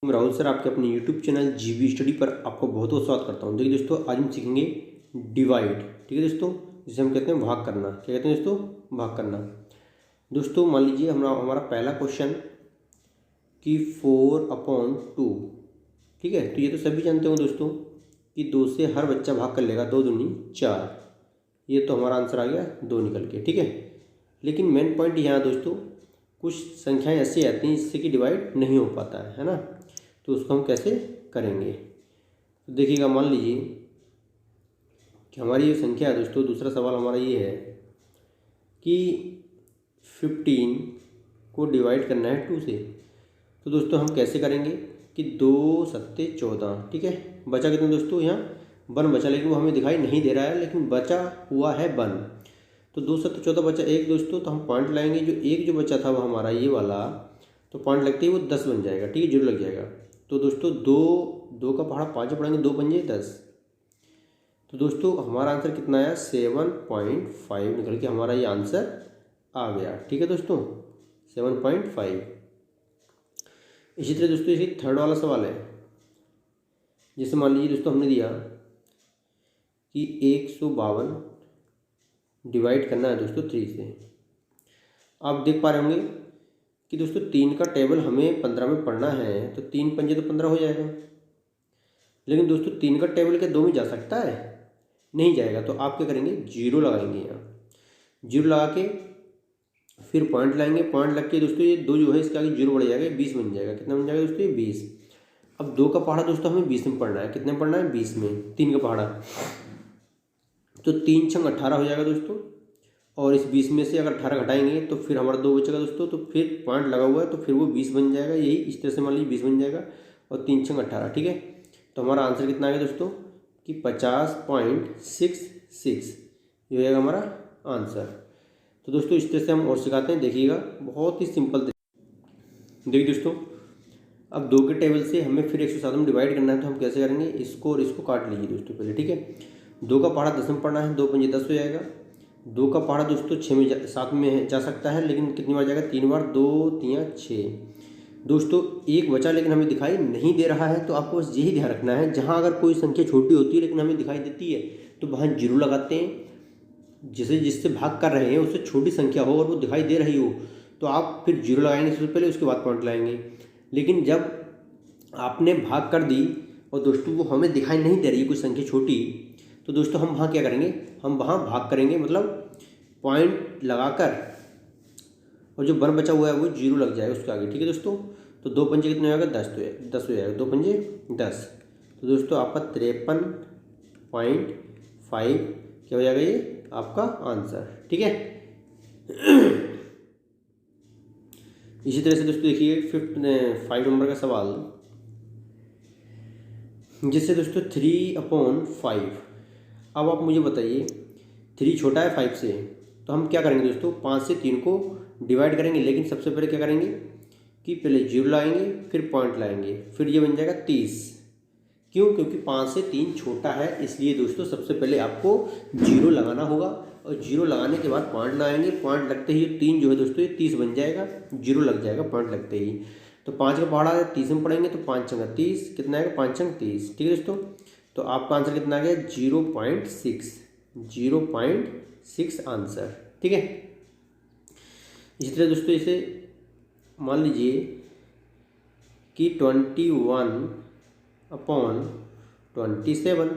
मैं राहुल सर आपके अपने यूट्यूब चैनल जीबी स्टडी पर आपको बहुत बहुत स्वागत करता हूँ। देखिए दोस्तों, आज हम सीखेंगे डिवाइड। ठीक है दोस्तों, जिसे हम कहते हैं भाग करना। क्या कहते हैं दोस्तों? भाग करना। दोस्तों मान लीजिए हमारा पहला क्वेश्चन कि 4/2। ठीक है, तो ये तो सभी जानते हो दोस्तों कि 2 से हर बच्चा भाग कर लेगा। 2 दूनी 4। ये तो हमारा आंसर आ गया 2 निकल के। ठीक है, लेकिन मेन पॉइंट यहाँ दोस्तों, कुछ संख्याएं ऐसी आती हैं जिससे कि डिवाइड नहीं हो पाता है ना। तो उसको हम कैसे करेंगे? तो देखिएगा, मान लीजिए कि हमारी ये संख्या है दोस्तों। दूसरा सवाल हमारा ये है कि 15 को डिवाइड करना है 2 से। तो दोस्तों हम कैसे करेंगे कि 2 सत्ते 14। ठीक है, बचा कितना दोस्तों? यहाँ 1 बचा, लेकिन वो हमें दिखाई नहीं दे रहा है, लेकिन बचा हुआ है 1। तो 2 सत्ते 14 बचा 1 दोस्तों। तो हम पॉइंट लाएंगे, जो एक जो बचा था वो हमारा ये वाला, तो पॉइंट लगते ही वो 10 बन जाएगा। ठीक है, जीरो लग जाएगा। तो दोस्तों 2 का पहाड़ा 5 पढ़ेंगे, 2 पंजे 10। तो दोस्तों हमारा आंसर कितना आया? 7.5 निकल के हमारा ये आंसर आ गया। ठीक है दोस्तों, 7.5। इसी तरह दोस्तों इसी थर्ड वाला सवाल है। जैसे मान लीजिए दोस्तों हमने दिया कि 152 डिवाइड करना है दोस्तों 3 से। आप देख पा रहे होंगे कि दोस्तों 3 का टेबल हमें 15 में पढ़ना है, तो 3 पंजे तो 15 हो जाएगा। लेकिन दोस्तों 3 का टेबल क्या 2 में जा सकता है? नहीं जाएगा। तो आप क्या करेंगे? जीरो लगाएंगे। यहाँ जीरो लगा के फिर पॉइंट लाएंगे। पॉइंट लग के दोस्तों ये 2 जो है इसके आगे जीरो बढ़ जाएगा, 20 बन जाएगा। कितना बन जाएगा दोस्तों? ये 20। अब 2 का पहाड़ा दोस्तों हमें 20 में पढ़ना है। कितने में पढ़ना है? 20 में। 3 का पहाड़ा तो 3 छंग 18 हो जाएगा दोस्तों। और इस 20 में से अगर 18 घटाएंगे तो फिर हमारा 2 बचेगा दोस्तों। तो फिर पॉइंट लगा हुआ है तो फिर वो 20 बन जाएगा। यही इस तरह से मान लीजिए 20 बन जाएगा और 3 छंग 18। ठीक है, तो हमारा आंसर कितना आ गया दोस्तों कि 50.66। ये हो जाएगा हमारा आंसर। तो दोस्तों इस तरह से हम और सिखाते हैं। देखिएगा, बहुत ही सिंपल। देखिए दोस्तों, अब 2 के टेबल से हमें फिर 107 में डिवाइड करना है। तो हम कैसे करेंगे? इसको और इसको काट लीजिए दोस्तों पहले। ठीक है, 2 का पहाड़ा 10 में पढ़ना है, 2 पंजे 10 हो जाएगा। 2 का पहाड़ा दोस्तों 6 में 7 में जा सकता है, लेकिन कितनी बार जाएगा? 3 बार। 2 3 6 दोस्तों। एक बचा लेकिन हमें दिखाई नहीं दे रहा है। तो आपको बस यही ध्यान रखना है, जहाँ अगर कोई संख्या छोटी होती है लेकिन हमें दिखाई देती है तो वहाँ जीरो लगाते हैं। जिससे भाग कर रहे हैं उससे छोटी संख्या हो और वो दिखाई दे रही हो तो आप फिर जीरो लगाएंगे सबसे पहले, उसके बाद पॉइंट लाएंगे। लेकिन जब आपने भाग कर दी और दोस्तों वो हमें दिखाई नहीं दे रही है कोई संख्या छोटी, तो दोस्तों हम वहाँ क्या करेंगे? हम वहाँ भाग करेंगे, मतलब पॉइंट लगाकर, और जो 1 बचा हुआ है वो जीरो लग जाएगा उसके आगे। ठीक है दोस्तों, तो 2 पंजे कितने हो जाएगा? 10। तो 10 हो जाएगा। 2 पंजे 10। तो दोस्तों आपका 53.5 क्या हो जाएगा? ये आपका आंसर। ठीक है। इसी तरह से दोस्तों देखिए 5 नंबर का सवाल, जिससे दोस्तों 3/5। अब आप मुझे बताइए, 3 छोटा है 5 से, तो हम क्या करेंगे दोस्तों? 5 से 3 को डिवाइड करेंगे। लेकिन सबसे पहले क्या करेंगे कि पहले जीरो लाएंगे, फिर पॉइंट लाएंगे, फिर ये बन जाएगा 30। क्यों? क्योंकि 5 से 3 छोटा है, इसलिए दोस्तों सबसे पहले आपको जीरो लगाना होगा। और जीरो लगाने के बाद पॉइंट लाएंगे। पॉइंट लगते ही 3 जो है दोस्तों ये 30 बन जाएगा। जीरो लग जाएगा पॉइंट लगते ही। तो 5 का पहाड़ा 30 में पढ़ेंगे तो 5 छंगा 30। कितना आएगा? 5 छंग 30। ठीक है दोस्तों, तो आपका आंसर कितना आ गया? 0.6। 0.6 आंसर। ठीक है। इसी तरह दोस्तों इसे मान लीजिए कि 21/27।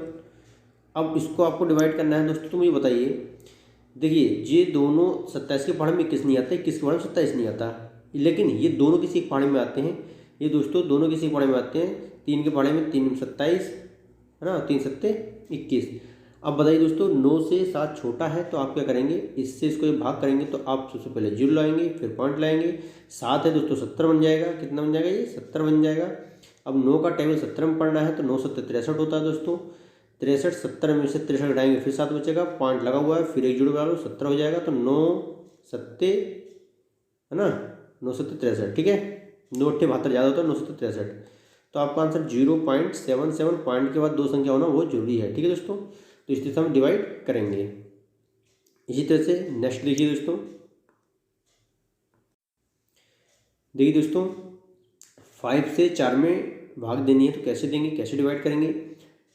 अब इसको आपको डिवाइड करना है दोस्तों। तो मुझे बताइए, देखिए ये दोनों 27 के पहाड़े में 21 नहीं आता, 21 के पहाड़े में 27 नहीं आता, लेकिन ये दोनों किसी एक पहाड़े में आते हैं। ये दोस्तों दोनों किसी एक पहाड़े में आते हैं। 3 के पहाड़े में 3 27 है ना, 3 सत्ते 21। अब बताइए दोस्तों, 9 से 7 छोटा है, तो आप क्या करेंगे? इससे इसको भाग करेंगे तो आप सबसे पहले जीरो लाएंगे, फिर पॉइंट लाएंगे। 7 है दोस्तों 70 बन जाएगा। कितना बन जाएगा? ये 70 बन जाएगा। अब 9 का टेबल 70 में पढ़ना है, तो 9 सत्ते 63 होता है दोस्तों। 63 70 में से 63 घटाएंगे, फिर 7 बचेगा। पॉइंट लगा हुआ है, फिर एक जीरो लगा लो, 70 हो जाएगा। तो 9 सत्ते है ना, 9 सत्ते 63। ठीक है, 9 अट्ठे 72 ज़्यादा होता है, 9 सत्ते 63। तो आपका आंसर 0.77। पॉइंट के बाद 2 संख्या होना वो जरूरी है। ठीक है दोस्तों, तो इस तरह से हम डिवाइड करेंगे। इसी तरह से नेक्स्ट देखिए दोस्तों। देखिए दोस्तों 5 से 4 में भाग देनी है तो कैसे देंगे, कैसे डिवाइड करेंगे।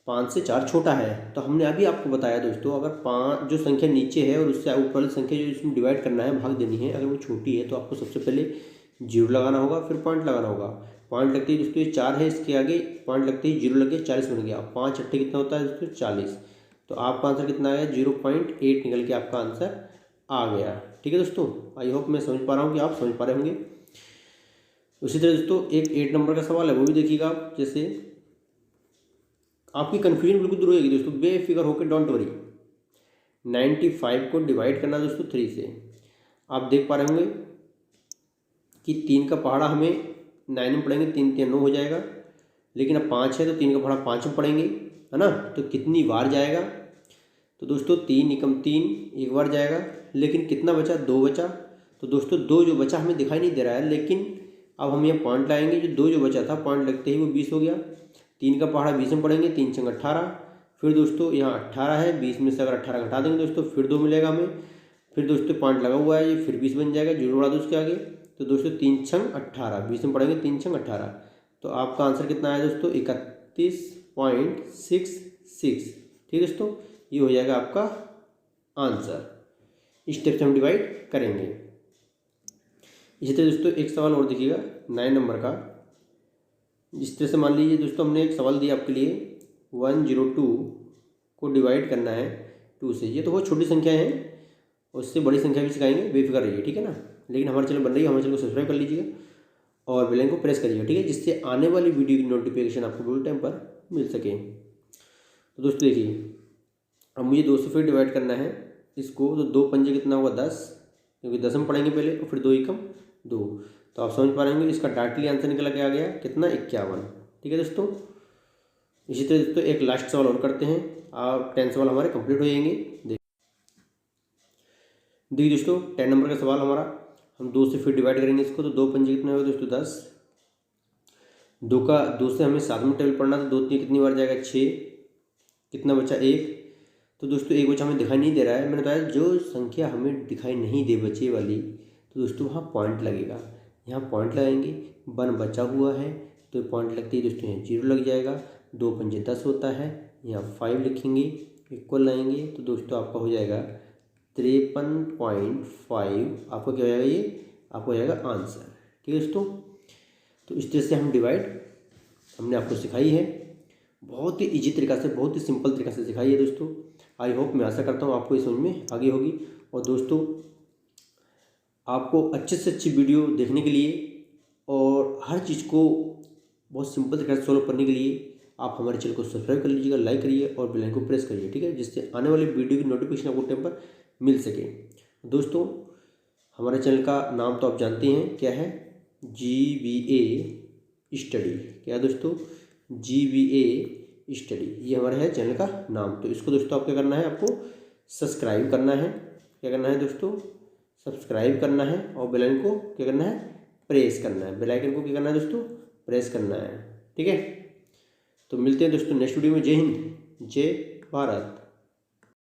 5 से 4 छोटा है तो हमने अभी आपको बताया दोस्तों, अगर 5 जो संख्या नीचे है और उससे ऊपर वाली संख्या जो इसमें डिवाइड करना है, भाग देनी है, अगर वो छोटी है तो आपको सबसे पहले 0 लगाना होगा, फिर पॉइंट लगाना होगा। पॉइंट लगते ही दोस्तों ये 4 है, इसके आगे पॉइंट लगते ही 0 लग गया, 40 बन गया। 5 अट्ठे कितना होता है दोस्तों 40। तो आपका आंसर कितना आया 0.8 निकल के आपका आंसर आ गया। ठीक है दोस्तों, आई होप मैं समझ पा रहा हूँ कि आप समझ पा रहे होंगे। उसी तरह दोस्तों एक 8 नंबर का सवाल है, वो भी देखिएगा आप। जैसे आपकी कन्फ्यूजन बिल्कुल दूर होगी दोस्तों, बेफिक्र होकर, डोंट वरी। 95 को डिवाइड करना दोस्तों 3 से। आप देख पा रहे होंगे कि 3 का पहाड़ा हमें 9 में पढ़ेंगे, 3 3 9 हो जाएगा। लेकिन अब 5 है तो 3 का पहाड़ा 5 में पढ़ेंगे, है ना। तो कितनी बार जाएगा, तो दोस्तों 3 एकम 3 एक बार जाएगा। लेकिन कितना बचा, 2 बचा। तो दोस्तों 2 जो बचा हमें दिखाई नहीं दे रहा है, लेकिन अब हम यहाँ पॉइंट लाएंगे। जो 2 जो बचा था, पॉइंट लगते ही वो 20 हो गया। 3 का पहाड़ा 20 में पढ़ेंगे, 3 छंग 18। फिर दोस्तों यहाँ 18 है, 20 में से अगर 18 घटा देंगे दोस्तों फिर 2 मिलेगा हमें। फिर दोस्तों पॉइंट लगा हुआ है, ये फिर 20 बन जाएगा, 0 बढ़ा दो उसके आगे। तो दोस्तों 3 छंग 18, 20 में पढ़ेंगे 3 छंग 18। तो आपका आंसर कितना आया दोस्तों 31.66। ठीक है दोस्तों, ये हो जाएगा आपका आंसर। इस स्टेप से हम डिवाइड करेंगे। इसी तरह दोस्तों एक सवाल और देखिएगा 9 नंबर का। जिस तरह से मान लीजिए दोस्तों हमने एक सवाल दिया आपके लिए, 102 को डिवाइड करना है 2 से। ये तो बहुत छोटी संख्या है, उससे बड़ी संख्या भी सिखाएंगे, बेफिक्र रहिए, ठीक है ना। लेकिन हमारे चैनल बन रही है, हमारे चैनल को सब्सक्राइब कर लीजिएगा और बेल आइकन को प्रेस करिएगा, ठीक है, जिससे आने वाली वीडियो की नोटिफिकेशन आपको बिल्कुल टाइम पर मिल सके। तो दोस्तों देखिए, अब मुझे 2 से फिर डिवाइड करना है इसको। तो 2 पंजे कितना होगा 10, क्योंकि 10 में पढ़ेंगे पहले, और फिर 2 एकम 2। तो आप समझ पा रहे होंगे इसका डायरेक्टली आंसर निकल के आ गया कितना 51। ठीक है दोस्तों, इसी तरह दोस्तों एक लास्ट सवाल और करते हैं, आप 10 सवाल हमारे कंप्लीट हो जाएंगे। देखिए दोस्तों 10 नंबर का सवाल हमारा, हम 2 से फिर डिवाइड करेंगे इसको। तो 2 पंजे कितने होगा दोस्तों 10। 2 से हमें 7 में टेबल पढ़ना, तो 2 3 कितनी बार जाएगा 6। कितना बचा 1। तो दोस्तों एक बचा हमें दिखाई नहीं दे रहा है, मैंने बताया जो संख्या हमें दिखाई नहीं दे बचे वाली, तो दोस्तों वहाँ पॉइंट लगेगा। यहाँ पॉइंट लगाएंगे, 1 बचा हुआ है तो पॉइंट लगते ही दोस्तों यहाँ 0 लग जाएगा। 2 पंजे 10 होता है, यहाँ 5 लिखेंगे, इक्वल लाएंगे, तो दोस्तों आपका हो जाएगा 53.5। आपका क्या हो जाएगा, ये आपको हो जाएगा आंसर। ठीक है दोस्तों, तो इस तरह से हम डिवाइड हमने आपको सिखाई है, बहुत ही इजी तरीका से, बहुत ही सिंपल तरीका से सिखाई है दोस्तों। आई होप, मैं आशा करता हूँ आपको ये समझ में आगे होगी। और दोस्तों आपको अच्छे से अच्छी वीडियो देखने के लिए और हर चीज़ को बहुत सिंपल तरीके से सॉल्व करने के लिए आप हमारे चैनल को सब्सक्राइब कर लीजिएगा, लाइक करिए और बेल आइकन को प्रेस करिए, ठीक है, जिससे आने वाली वीडियो की नोटिफिकेशन आपको टाइम पर मिल सके। दोस्तों हमारे चैनल का नाम तो आप जानते हैं क्या है, GVA स्टडी। क्या है दोस्तों, GVA स्टडी, ये हमारा है चैनल का नाम। तो इसको दोस्तों आप क्या करना है, आपको सब्सक्राइब करना है। क्या करना है दोस्तों, सब्सक्राइब करना है और बेल आइकन को क्या करना है, प्रेस करना है। बेल आइकन को क्या करना है दोस्तों, प्रेस करना है। ठीक है, तो मिलते हैं दोस्तों नेक्स्ट वीडियो में। जय हिंद, जय भारत।